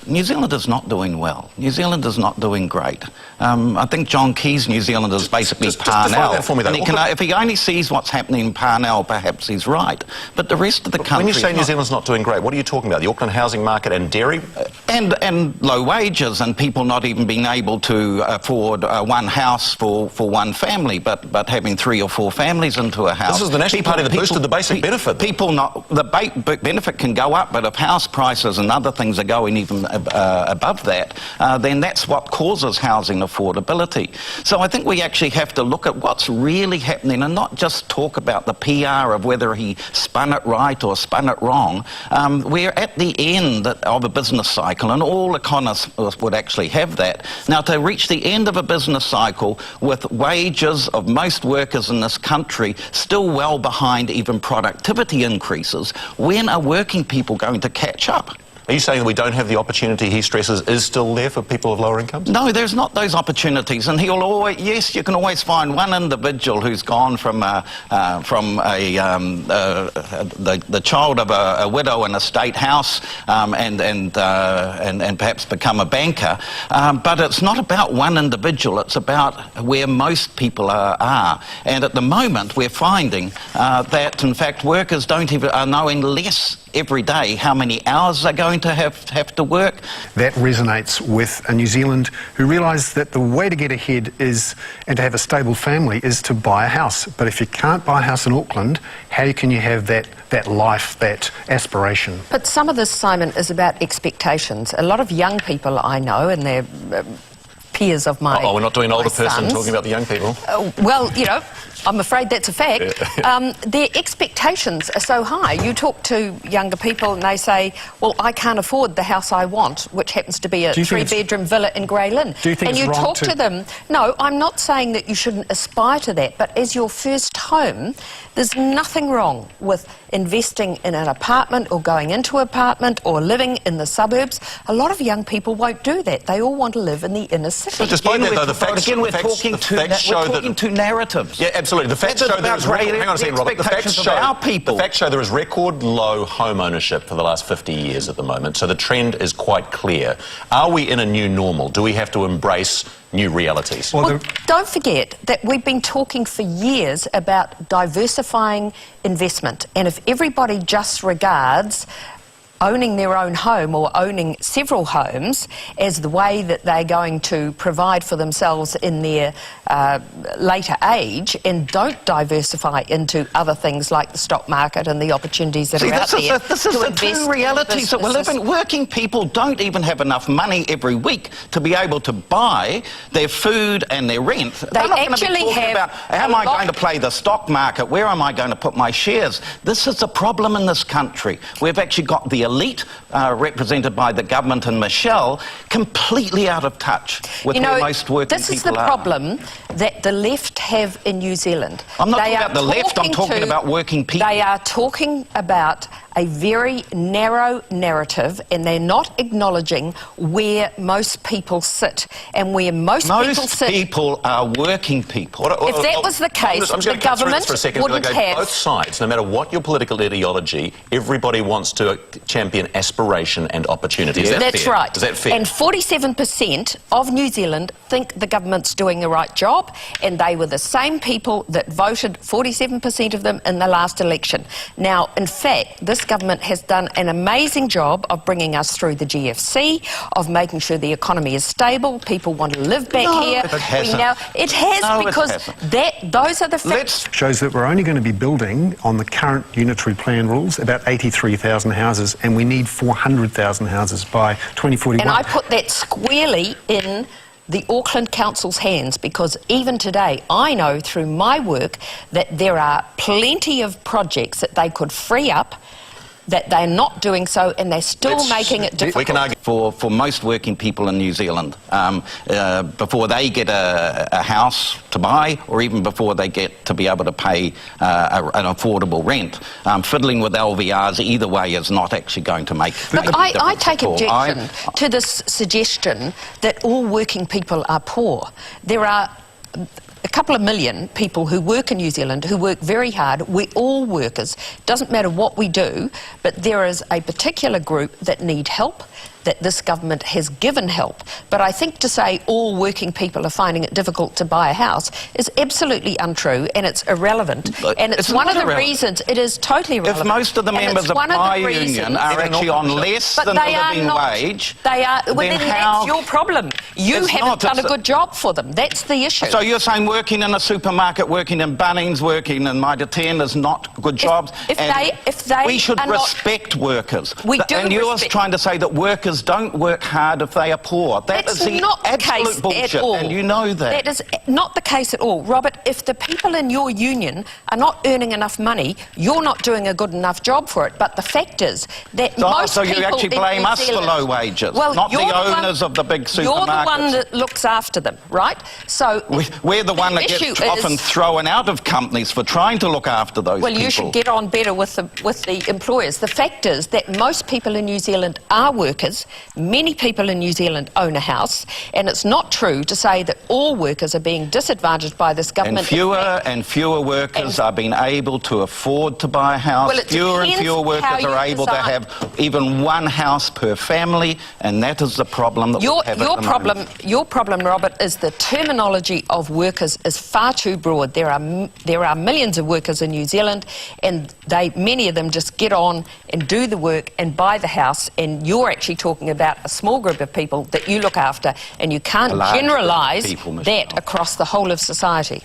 New Zealand is not doing well. New Zealand is not doing great. I think John Key's New Zealand is basically Parnell. That for me, though. If he only sees what's happening in Parnell, perhaps he's right. But the rest of the country... When you say New Zealand's not doing great, what are you talking about? The Auckland housing market and dairy? And low wages and people not even being able to afford one house for one family, but having 3 or 4 families into a house. This is the National Party that boosted the basic benefit. The benefit can go up, but if house prices and other things are going even above that, then that's what causes housing affordability. So I think we actually have to look at what's really happening and not just talk about the PR of whether he spun it right or spun it wrong. We're at the end of a business cycle, and all economists would actually have that. Now, to reach the end of a business cycle with wages of most workers in this country still well behind even productivity increases, when are working people going to catch up? Are you saying that we don't have the opportunity he stresses is still there for people of lower incomes? No, there's not those opportunities, and he'll always, yes, you can always find one individual who's gone from the child of a widow in a state house and perhaps become a banker, but it's not about one individual, it's about where most people are. And at the moment we're finding that in fact workers are knowing less every day how many hours they're going to have to work. That resonates with a New Zealand who realise that the way to get ahead is, and to have a stable family, is to buy a house. But if you can't buy a house in Auckland, how can you have that life, that aspiration? But some of this, Simon, is about expectations. A lot of young people I know, and they're peers of mine. Oh, we're not doing older person talking about the young people. Well, you know, I'm afraid that's a fact. Their expectations are so high. You talk to younger people and they say, well, I can't afford the house I want, which happens to be a 3-bedroom villa in Grey Lynn. Do you think and you talk to them... No, I'm not saying that you shouldn't aspire to that, but as your first home, there's nothing wrong with investing in an apartment or going into an apartment or living in the suburbs. A lot of young people won't do that. They all want to live in the inner city. So despite that, though, the facts show that... We're talking two narratives. Yeah, absolutely. The facts show there is... Hang on a second, Robert. The facts show there is record low home ownership for the last 50 years at the moment, so the trend is quite clear. Are we in a new normal? Do we have to embrace new realities? Well, don't forget that we've been talking for years about diversifying investment, and if everybody just regards owning their own home or owning several homes as the way that they're going to provide for themselves in their later age, and don't diversify into other things like the stock market and the opportunities that are out there. This is the two realities that we're living. Working people don't even have enough money every week to be able to buy their food and their rent. They actually have about, how am I going to play the stock market? Where am I going to put my shares? This is a problem in this country. We've actually got the elite, represented by the government and Michelle, completely out of touch with where most working people are. This is the problem that the left have in New Zealand. I'm not talking about the left, I'm talking about working people. They are talking about a very narrow narrative, and they're not acknowledging where most people sit, and where most people sit... Most people are working people. If that was the case, the government wouldn't have... Both sides, no matter what your political ideology, everybody wants to champion aspiration and opportunity. Is that fair? That's right. Is that fair? And 47% of New Zealand think the government's doing the right job, and they were the same people that voted, 47% of them, in the last election. Now, in fact, this government has done an amazing job of bringing us through the GFC, of making sure the economy is stable, people want to live back here. It hasn't. It has, because those are the facts. Shows that we're only going to be building, on the current unitary plan rules, about 83,000 houses, and we need 400,000 houses by 2041. And I put that squarely in the Auckland Council's hands, because even today I know through my work that there are plenty of projects that they could free up, that they're not doing so, and they're still making it difficult. We can argue for most working people in New Zealand, before they get a house to buy, or even before they get to be able to pay an affordable rent, fiddling with LVRs either way is not actually going to make Look, I take objection to this suggestion that all working people are poor. There are a couple of million people who work in New Zealand who work very hard. We're all workers. Doesn't matter what we do, but there is a particular group that need help. that this government has given help. But I think to say all working people are finding it difficult to buy a house is absolutely untrue, and it's irrelevant. And it's one of the reasons it is totally irrelevant. If most of the members of my union are actually on less than the living wage, they are. Well, then that's your problem. You haven't done a good job for them. That's the issue. So you're saying working in a supermarket, working in Bunnings, working in Mitre 10 is not good jobs? If they we should respect workers. We do. And you're trying to say that workers don't work hard if they are poor. That's not the case bullshit, at all. and you know that. That is not the case at all. Robert, if the people in your union are not earning enough money, you're not doing a good enough job for it. But the fact is that most people you actually blame us for low wages, not the owners of the big supermarkets. You're the one that looks after them, right? So we're the one that gets often thrown out of companies for trying to look after those people. Well, you should get on better with the employers. The fact is that most people in New Zealand are workers. Many people in New Zealand own a house, and it's not true to say that all workers are being disadvantaged by this government. And fewer workers are being able to afford to buy a house. Well, fewer and fewer workers are able to have even one house per family, and that is the problem that we have at the moment. Your problem, Robert, is the terminology of workers is far too broad. There are millions of workers in New Zealand, and many of them just get on and do the work and buy the house, and you're actually talking about a small group of people that you look after, and you can't generalise that across the whole of society.